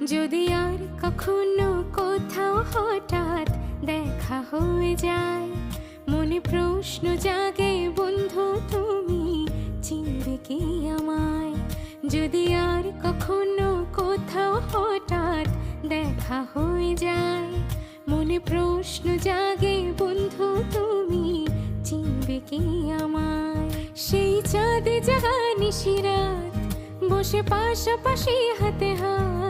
যদি আর কখনো কোথাও হঠাৎ দেখা হয়ে যায়, মনে প্রশ্ন জাগে বন্ধু তুমি চিনবে কি আমায়? যদি আর কখনো কোথাও হঠাৎ দেখা হয়ে যায়, মনে প্রশ্ন জাগে বন্ধু তুমি চিনবে কি আমায়? সেই চাঁদে জাগা নিশিরাত বসে পাশাপাশি হাতে হাত